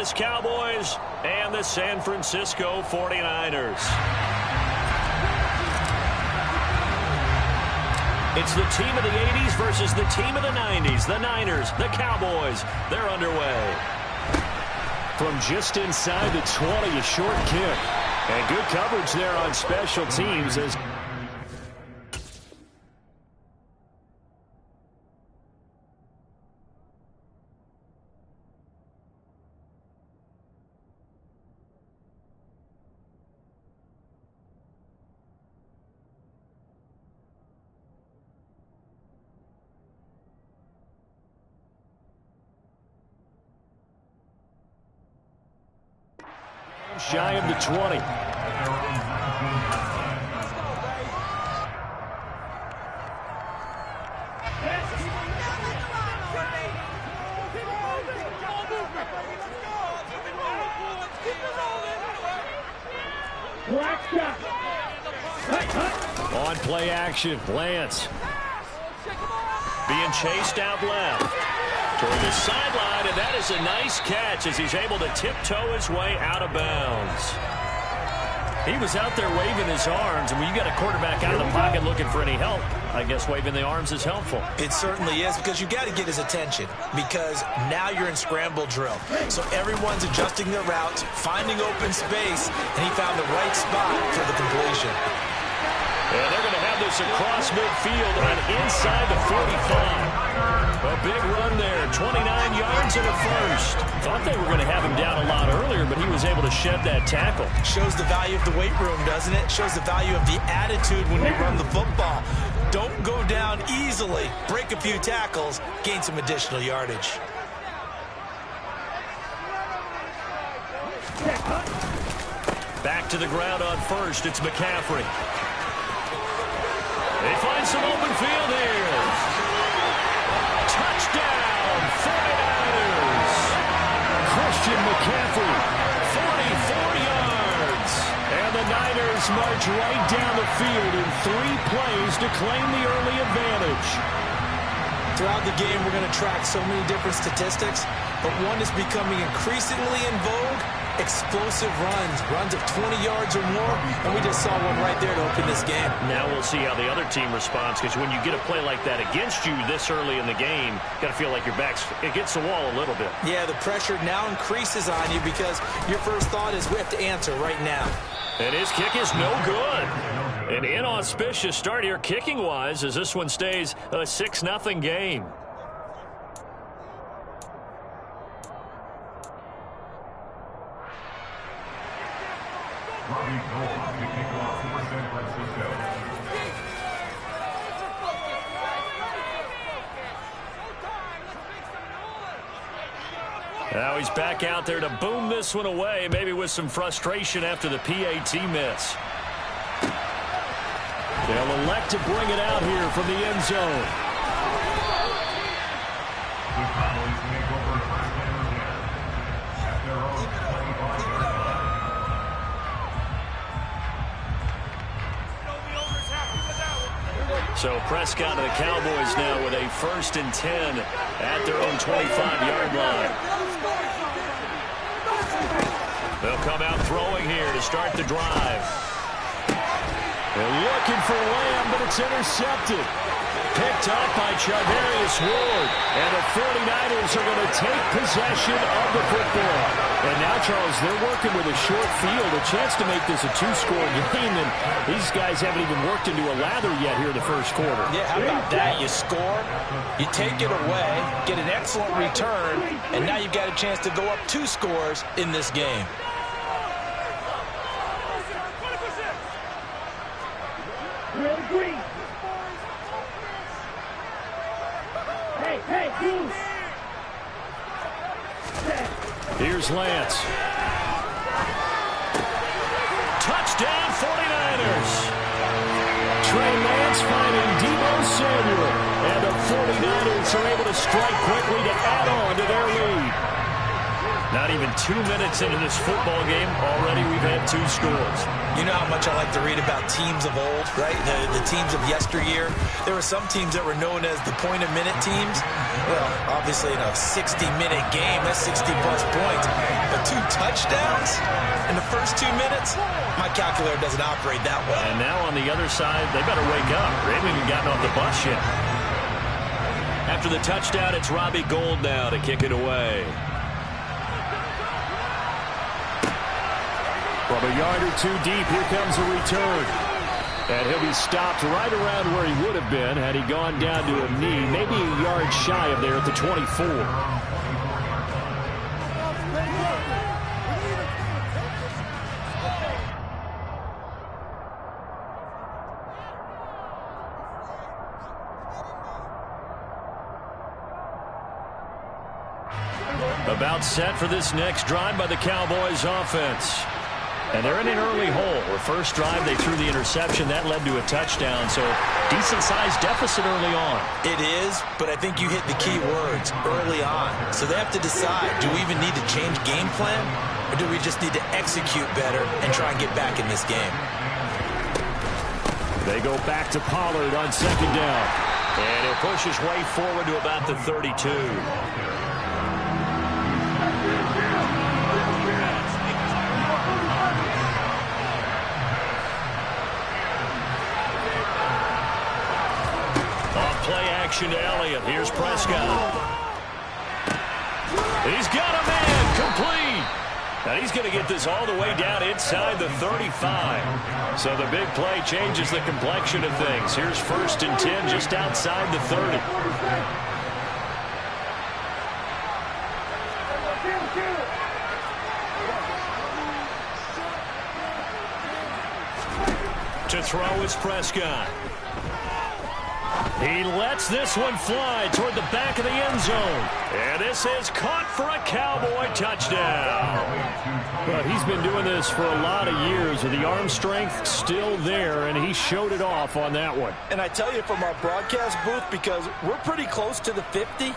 Dallas Cowboys and the San Francisco 49ers. It's the team of the 80s versus the team of the 90s. The Niners, the Cowboys, they're underway. From just inside the 20, a short kick. And good coverage there on special teams as shy of the 20. On play action, Lance being chased out left toward the sideline, and that is a nice catch as he's able to tiptoe his way out of bounds. He was out there waving his arms, and when you got a quarterback out of the pocket looking for any help, I guess waving the arms is helpful. It certainly is, because you got to get his attention, because now you're in scramble drill. So everyone's adjusting their routes, finding open space, and he found the right spot for the completion. And they're going to have this across midfield and inside the 45. A big run there, 29 yards and a first. Thought they were going to have him down a lot earlier, but he was able to shed that tackle. Shows the value of the weight room, doesn't it? Shows the value of the attitude when you run the football. Don't go down easily. Break a few tackles, gain some additional yardage. Back to the ground on first, it's McCaffrey. They find some open field here. Touchdown, 49ers. Christian McCaffrey, 44 yards. And the Niners march right down the field in 3 plays to claim the early advantage. Throughout the game, we're going to track so many different statistics, but one is becoming increasingly in vogue: explosive runs of 20 yards or more, and we just saw one right there to open this game. Now we'll see how the other team responds, because when you get a play like that against you this early in the game, you got to feel like your back's against the wall a little bit. Yeah, the pressure now increases on you because your first thought is we have to answer right now. And his kick is no good. An inauspicious start here kicking-wise as this one stays a 6-0 game. Now he's back out there to boom this one away, maybe with some frustration after the PAT miss. They'll elect to bring it out here from the end zone. So Prescott and the Cowboys now with a 1st and 10 at their own 25-yard line. They'll come out throwing here to start the drive. They're looking for Lamb, but it's intercepted. Picked up by Charvarius Ward. And the 49ers are going to take possession of the football. And now, Charles, they're working with a short field, a chance to make this a 2-score game. And these guys haven't even worked into a lather yet here in the first quarter. Yeah, how about that? You score, you take it away, get an excellent return, and now you've got a chance to go up 2 scores in this game. Here's Lance. Touchdown, 49ers. Trey Lance finding Deebo Samuel. And the 49ers are able to strike quickly to add on to their lead. Not even 2 minutes into this football game, already we've had 2 scores. You know how much I like to read about teams of old, right? The teams of yesteryear. There were some teams that were known as the point-a-minute teams. Well, obviously in a 60-minute game, that's 60-plus points. But touchdowns in the first 2 minutes? My calculator doesn't operate that well. And now on the other side, they better wake up. They haven't even gotten off the bus yet. After the touchdown, it's Robbie Gould now to kick it away. From a yard or two deep, here comes a return. And he'll be stopped right around where he would have been had he gone down to a knee, maybe a yard shy of there at the 24. About set for this next drive by the Cowboys offense. And they're in an early hole. The first drive, they threw the interception. That led to a touchdown, so decent-sized deficit early on. It is, but I think you hit the key words, early on. So they have to decide, do we even need to change game plan, or do we just need to execute better and try and get back in this game? They go back to Pollard on second down. And he'll push his way forward to about the 32. Play action to Elliott. Here's Prescott. He's got a man complete. And he's going to get this all the way down inside the 35. So the big play changes the complexion of things. Here's 1st and 10 just outside the 30. To throw is Prescott. He lets this one fly toward the back of the end zone. And this is caught for a Cowboy touchdown. Well, he's been doing this for a lot of years with the arm strength still there, and he showed it off on that one. And I tell you from our broadcast booth, because we're pretty close to the 50,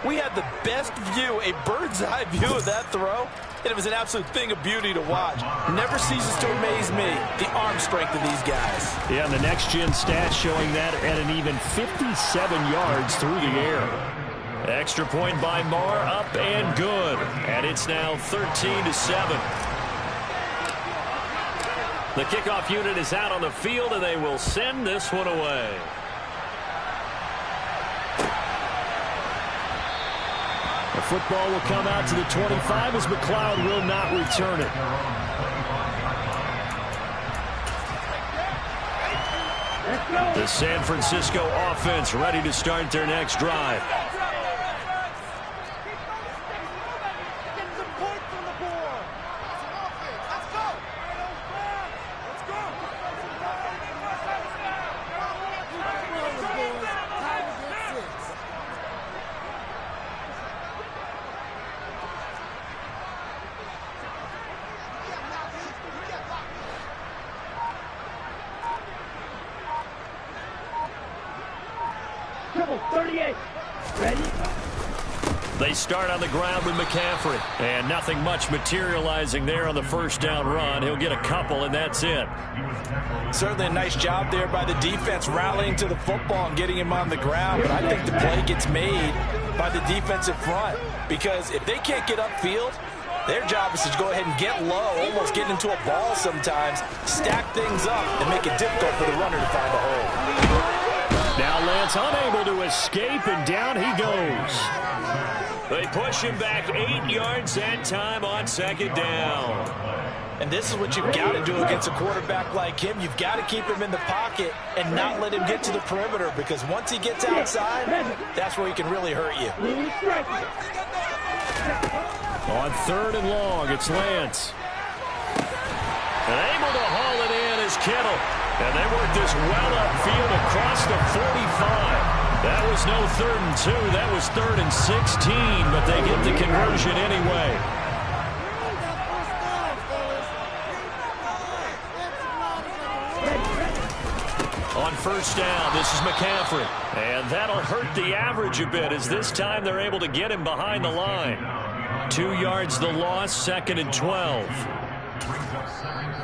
we had the best view, a bird's eye view of that throw. And it was an absolute thing of beauty to watch. Never ceases to amaze me, the arm strength of these guys. Yeah, and the next-gen stats showing that at an even 57 yards through the air. Extra point by Marr, up and good. And it's now 13-7. The kickoff unit is out on the field, and they will send this one away. The football will come out to the 25 as McLeod will not return it. The San Francisco offense ready to start their next drive. They start on the ground with McCaffrey. And nothing much materializing there on the first down run. He'll get a couple, and that's it. Certainly a nice job there by the defense rallying to the football and getting him on the ground. But I think the play gets made by the defensive front. Because if they can't get upfield, their job is to go ahead and get low, almost get into a ball sometimes, stack things up, and make it difficult for the runner to find a hole. Now Lance unable to escape, and down he goes. They push him back 8 yards that time on second down. And this is what you've got to do against a quarterback like him. You've got to keep him in the pocket and not let him get to the perimeter, because once he gets outside, that's where he can really hurt you. On 3rd and long, it's Lance. And able to haul it in is Kittle. And they work this well upfield across the 45. That was no 3rd and 2. That was 3rd and 16, but they get the conversion anyway. On first down, this is McCaffrey. And that'll hurt the average a bit, as this time they're able to get him behind the line. 2 yards the loss, 2nd and 12.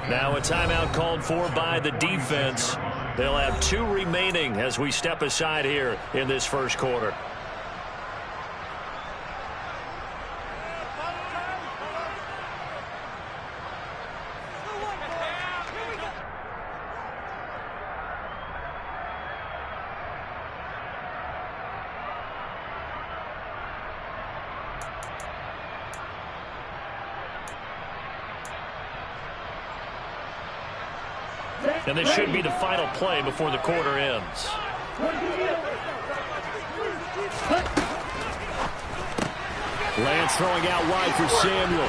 Now a timeout called for by the defense. They'll have 2 remaining as we step aside here in this first quarter. And this should be the final play before the quarter ends. Lance throwing out wide for Samuel.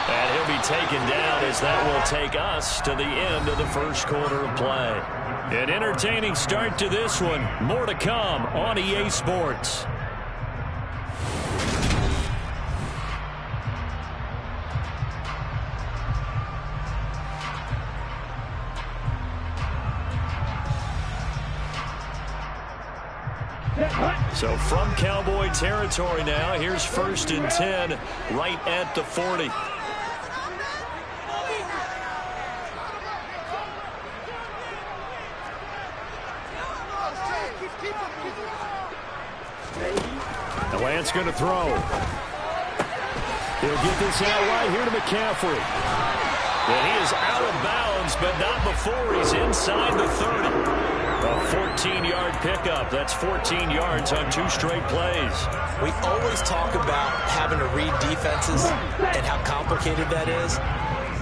And he'll be taken down as that will take us to the end of the first quarter of play. An entertaining start to this one. More to come on EA Sports. So from Cowboy territory now, here's 1st and 10 right at the 40. The Lance going to throw. He'll get this out right here to McCaffrey. And he is out of bounds, but not before he's inside the 30. A 14-yard pickup. That's 14 yards on 2 straight plays. We always talk about having to read defenses and how complicated that is.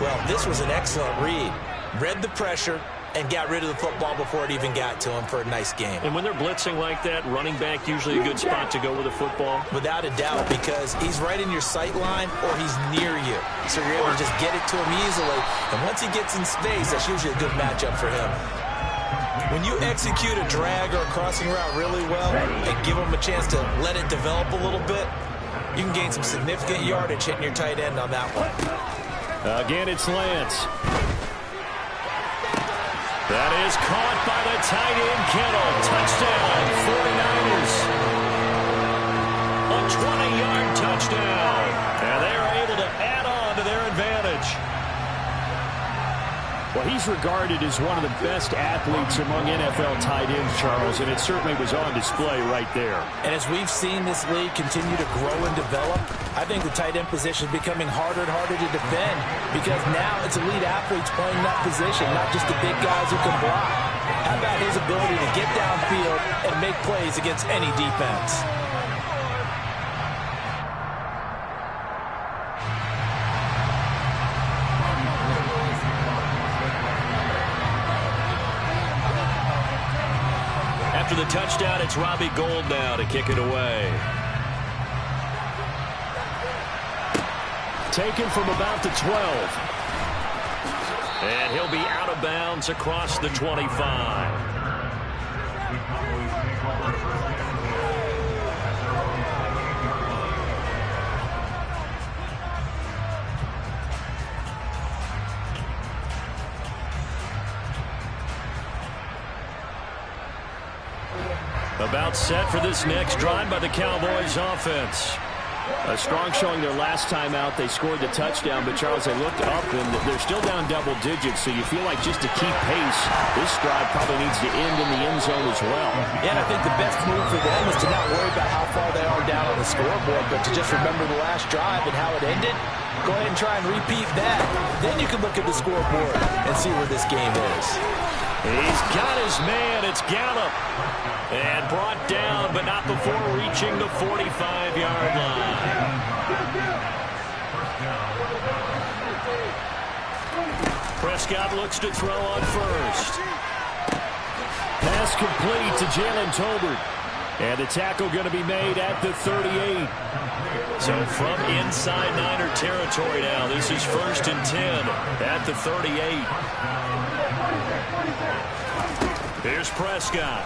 Well, this was an excellent read. Read the pressure and got rid of the football before it even got to him for a nice game. And when they're blitzing like that, running back usually a good spot to go with the football? Without a doubt, because he's right in your sight line or he's near you. So you're able to just get it to him easily. And once he gets in space, that's usually a good matchup for him. When you execute a drag or a crossing route really well and give him a chance to let it develop a little bit, you can gain some significant yardage hitting your tight end on that one. Again, it's Lance. That is caught by the tight end, Kittle. Touchdown, 49ers. A 20-yard touchdown. And they are able to add on to their advantage. Well, he's regarded as one of the best athletes among NFL tight ends, Charles, and it certainly was on display right there. And as we've seen this league continue to grow and develop, I think the tight end position is becoming harder and harder to defend because now it's elite athletes playing that position, not just the big guys who can block. How about his ability to get downfield and make plays against any defense? After the touchdown, it's Robbie Gould now to kick it away. Taken from about the 12. And he'll be out of bounds across the 25. About set for this next drive by the Cowboys offense. A strong showing their last time out. They scored the touchdown, but Charles, they looked up and they're still down double digits, so you feel like just to keep pace, this drive probably needs to end in the end zone as well. Yeah, and I think the best move for them is to not worry about how far they are down on the scoreboard, but to just remember the last drive and how it ended. Go ahead and try and repeat that. Then you can look at the scoreboard and see where this game is. He's got his man. It's Gallup. And brought down, but not before reaching the 45-yard line. Prescott looks to throw on first. Pass complete to Jalen Tolbert. And the tackle going to be made at the 38. So from inside Niner territory now, this is 1st and 10 at the 38. Here's Prescott.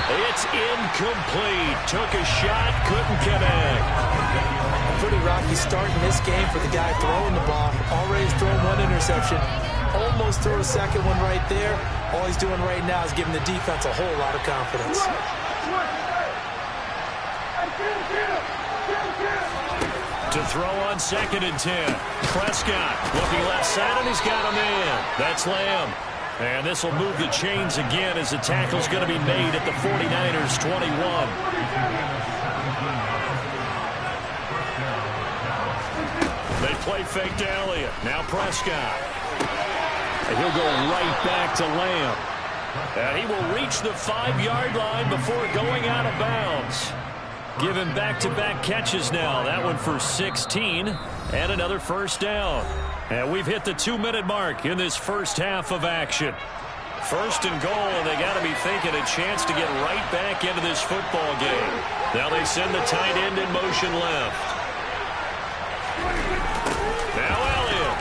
It's incomplete. Took a shot, couldn't connect. A pretty rocky start in this game for the guy throwing the ball. Already thrown one interception. Almost threw a second one right there. All he's doing right now is giving the defense a whole lot of confidence. To throw on 2nd and 10. Prescott looking left side, and he's got a man. That's Lamb. And this will move the chains again as the tackle's going to be made at the 49ers 21. They play fake to Elliott. Now Prescott. And he'll go right back to Lamb. And he will reach the 5-yard line before going out of bounds. Given back-to-back catches now. That one for 16. And another first down. And we've hit the 2-minute mark in this first half of action. First and goal, and they got to be thinking a chance to get right back into this football game. Now they send the tight end in motion left. Now Elliott.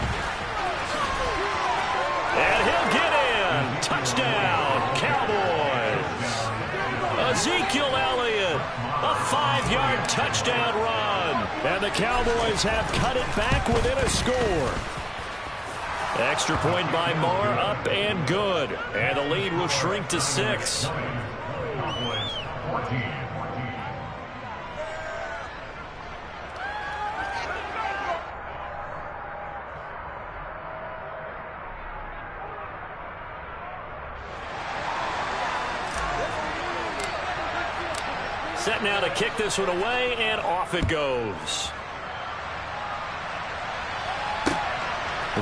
And he'll get in. Touchdown, Cowboys. Ezekiel Elliott, a 5-yard touchdown run. And the Cowboys have cut it back within a score. Extra point by Marr, up and good. And the lead will shrink to 6. Set now to kick this one away, and off it goes.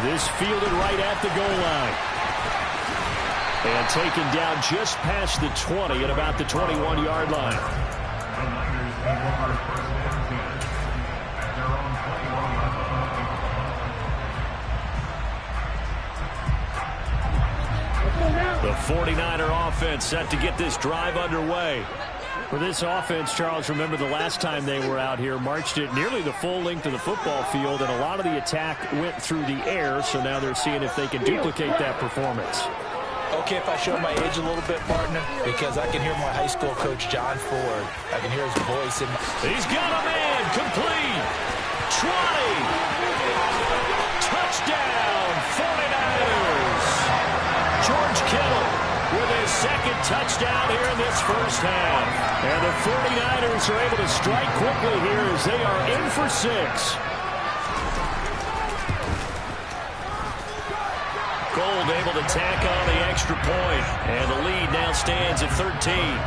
This fielded right at the goal line. And taken down just past the 20 at about the 21-yard line. The 49er offense set to get this drive underway. For this offense, Charles, remember the last time they were out here, marched it nearly the full length of the football field, and a lot of the attack went through the air, so now they're seeing if they can duplicate that performance. Okay, if I show my age a little bit, partner, because I can hear my high school coach, John Ford. I can hear his voice. He's got a man, complete, 20, touchdown, 49ers. George Kittle with his second touchdown here in this first half. And the 49ers are able to strike quickly here as they are in for 6. Gold able to tack on the extra point. And the lead now stands at 13.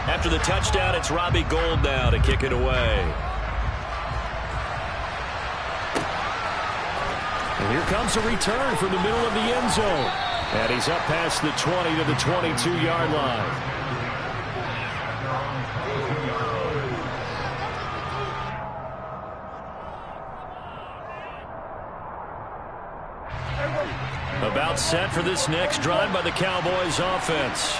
After the touchdown, it's Robbie Gould now to kick it away. And here comes a return from the middle of the end zone. And he's up past the 20 to the 22-yard line. About set for this next drive by the Cowboys offense.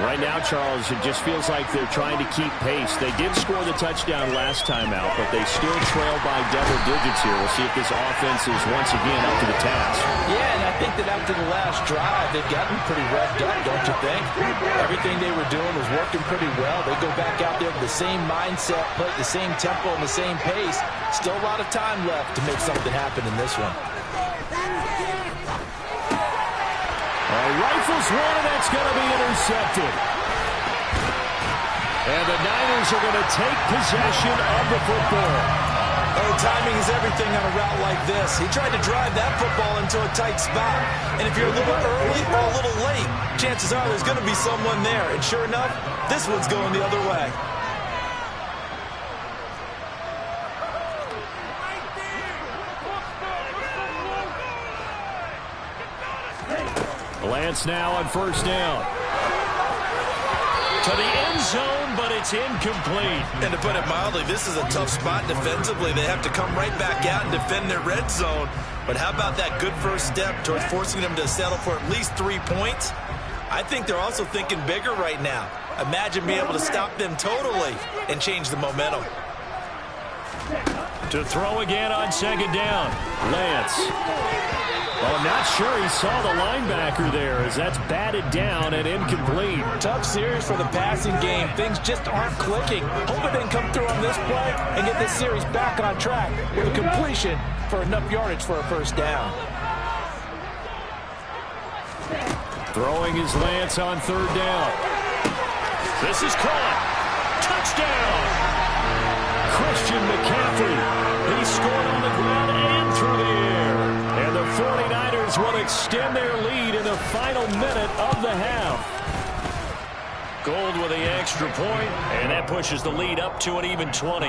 Right now, Charles, it just feels like they're trying to keep pace. They did score the touchdown last time out, but they still trail by double digits here. We'll see if this offense is once again up to the task. Yeah, and I think that after the last drive, they've gotten pretty revved up, don't you think? Everything they were doing was working pretty well. They go back out there with the same mindset, play at the same tempo and the same pace. Still a lot of time left to make something happen in this one. Rifles one, and that's going to be intercepted. And the Niners are going to take possession of the football. Oh, timing is everything on a route like this. He tried to drive that football into a tight spot. And if you're a little early or a little late, chances are there's going to be someone there. And sure enough, this one's going the other way. Lance now on first down. To the end zone, but it's incomplete. And to put it mildly, this is a tough spot defensively. They have to come right back out and defend their red zone. But how about that good first step towards forcing them to settle for at least 3 points? I think they're also thinking bigger right now. Imagine being able to stop them totally and change the momentum. To throw again on second down. Lance. Well, I'm not sure he saw the linebacker there as that's batted down and incomplete. Tough series for the passing game. Things just aren't clicking. Hoping they can come through on this play and get this series back on track with a completion for enough yardage for a first down. Throwing is Lance on third down. This is caught. Touchdown! Christian McCaffrey. He scored on the ground and through the air. And the 49ers will extend their lead in the final minute of the half. Gold with the extra point, and that pushes the lead up to an even 20.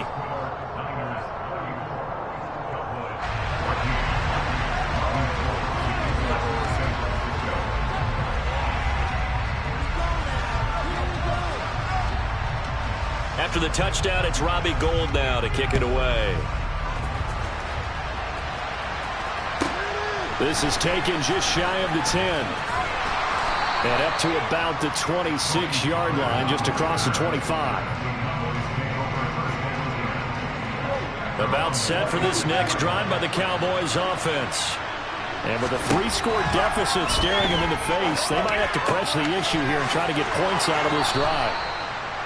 After the touchdown, it's Robbie Gould now to kick it away. This is taken just shy of the 10. And up to about the 26-yard line, just across the 25. About set for this next drive by the Cowboys offense. And with a 3-score deficit staring them in the face, they might have to press the issue here and try to get points out of this drive.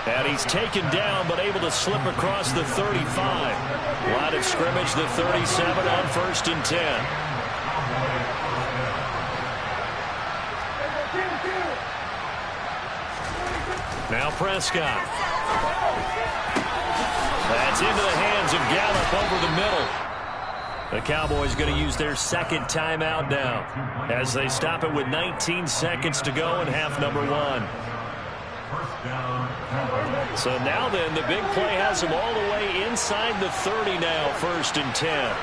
And he's taken down, but able to slip across the 35. Line of scrimmage, the 37 on 1st and 10. Now Prescott. That's into the hands of Gallup over the middle. The Cowboys going to use their second timeout now as they stop it with 19 seconds to go in half number 1. So now then, the big play has them all the way inside the 30 now, 1st and 10.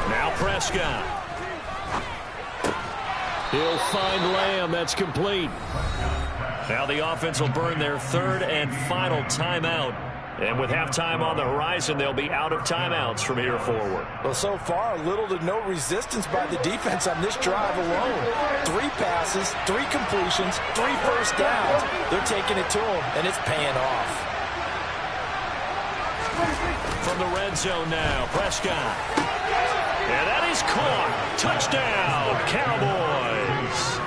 Now Prescott. He'll find Lamb. That's complete. Now the offense will burn their 3rd and final timeout. And with halftime on the horizon, they'll be out of timeouts from here forward. Well, so far, little to no resistance by the defense on this drive alone. 3 passes, 3 completions, 3 first downs. They're taking it to them, and it's paying off. From the red zone now, Prescott. And that is caught. Touchdown, Cowboys.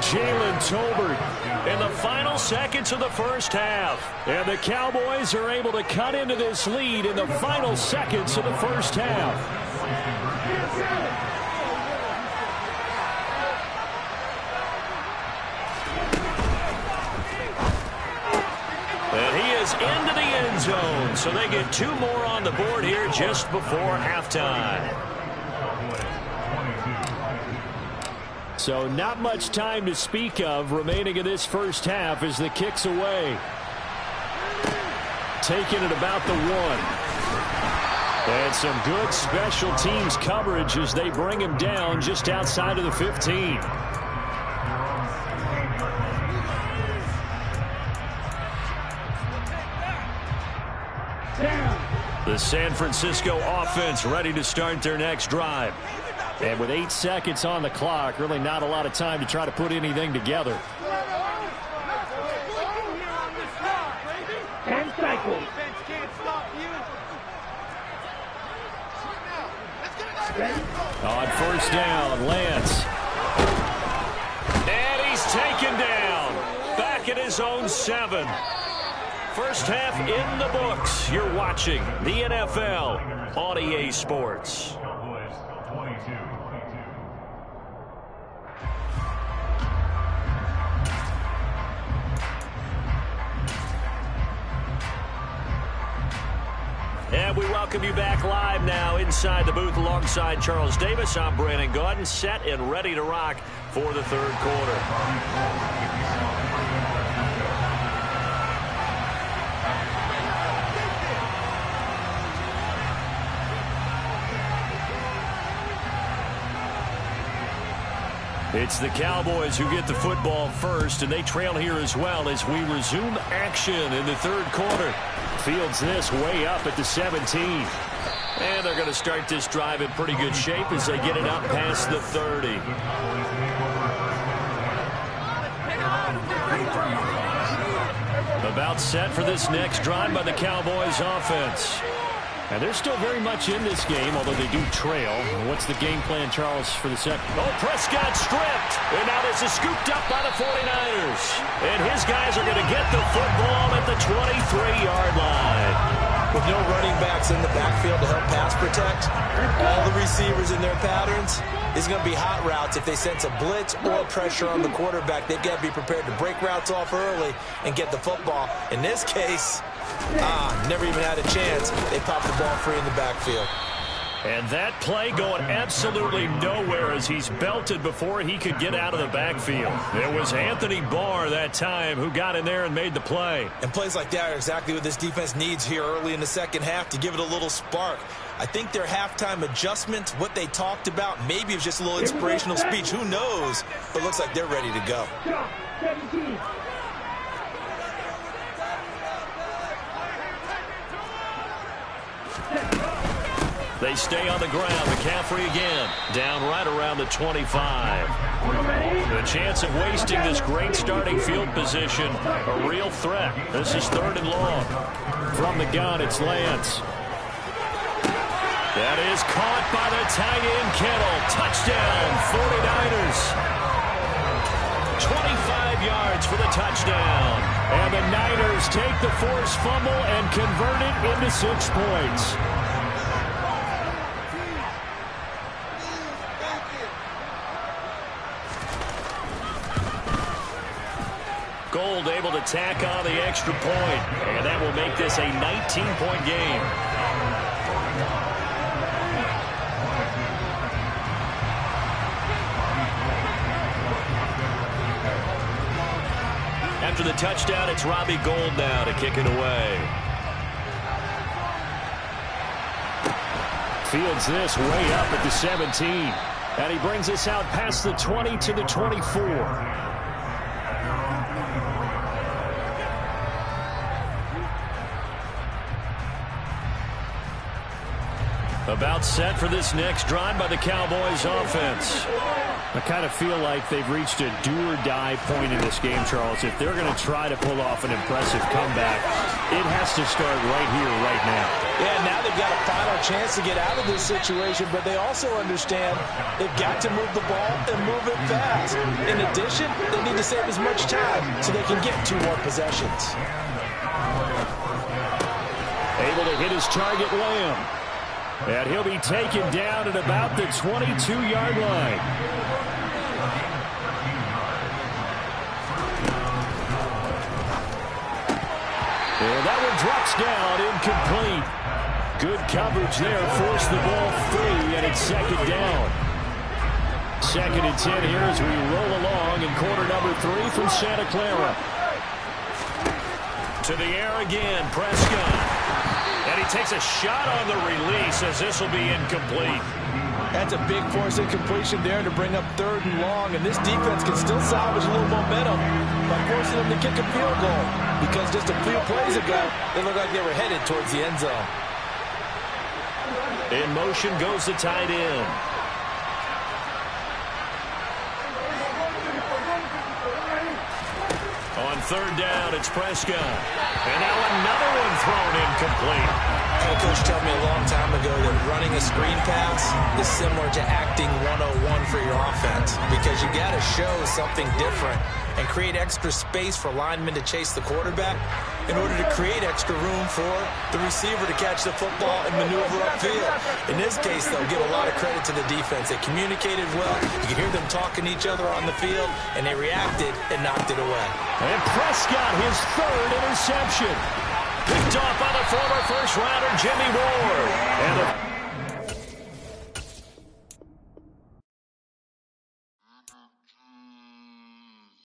Jalen Tolbert in the final seconds of the first half. And the Cowboys are able to cut into this lead in the final seconds of the first half. And he is into the end zone. So they get 2 more on the board here just before halftime. So not much time to speak of remaining in this first half as the kick's away. Taking it about the 1. And some good special teams coverage as they bring him down just outside of the 15. The San Francisco offense ready to start their next drive. And with 8 seconds on the clock, really not a lot of time to try to put anything together. 10 cycles. On first down, Lance. And he's taken down. Back at his own 7. First half in the books. You're watching the NFL on EA Sports. And we welcome you back live now inside the booth alongside Charles Davis. I'm Brandon Gaudin, set and ready to rock for the 3rd quarter. It's the Cowboys who get the football first, and they trail here as well as we resume action in the 3rd quarter. Fields this way up at the 17. And they're going to start this drive in pretty good shape as they get it up past the 30. About set for this next drive by the Cowboys offense. And they're still very much in this game, although they do trail. What's the game plan, Charles, for the second? Oh, Prescott stripped. And now this is scooped up by the 49ers. And his guys are going to get the football at the 23-yard line. With no running backs in the backfield to help pass protect, all the receivers in their patterns, it's going to be hot routes. If they sense a blitz or pressure on the quarterback, they've got to be prepared to break routes off early and get the football. In this case, Never even had a chance. They popped the ball free in the backfield. And that play going absolutely nowhere as he's belted before he could get out of the backfield. It was Anthony Barr that time who got in there and made the play. And plays like that are exactly what this defense needs here early in the second half to give it a little spark. I think their halftime adjustment, what they talked about, maybe it was just a little inspirational speech. Who knows? But it looks like they're ready to go. They stay on the ground. McCaffrey again. Down right around the 25. The chance of wasting this great starting field position, a real threat. This is 3rd and long. From the gun, it's Lance. That is caught by the tight end, Kittle. Touchdown, 49ers. 25 yards for the touchdown. And the Niners take the forced fumble and convert it into 6 points. Gold able to tack on the extra point, and that will make this a 19-point game. After the touchdown, it's Robbie Gould now to kick it away. Fields this way up at the 17, and he brings us out past the 20 to the 24. About set for this next drive by the Cowboys offense. I kind of feel like they've reached a do-or-die point in this game, Charles. If they're going to try to pull off an impressive comeback, it has to start right here, right now. Yeah, now they've got a final chance to get out of this situation, but they also understand they've got to move the ball and move it fast. In addition, they need to save as much time so they can get 2 more possessions. Able to hit his target, Lamb. And he'll be taken down at about the 22-yard line. And that one drops down, incomplete. Good coverage there, forced the ball free, and it's 2nd down. 2nd and 10 here as we roll along in quarter number 3 from Santa Clara. To the air again, Prescott. And he takes a shot on the release as this will be incomplete. That's a big force incompletion there to bring up 3rd and long, and this defense can still salvage a little momentum by forcing them to kick a field goal, because just a few plays ago, they looked like they were headed towards the end zone. In motion goes the tight end. On 3rd down, it's Prescott. And now another one thrown incomplete. I had a coach tell me a long time ago that running a screen pass is similar to acting 101 for your offense, because you got to show something different and create extra space for linemen to chase the quarterback in order to create extra room for the receiver to catch the football and maneuver upfield. In this case, they'll give a lot of credit to the defense. They communicated well. You could hear them talking to each other on the field, and they reacted and knocked it away. And Prescott, his 3rd interception. Picked off by the former first-rounder Jimmy Ward.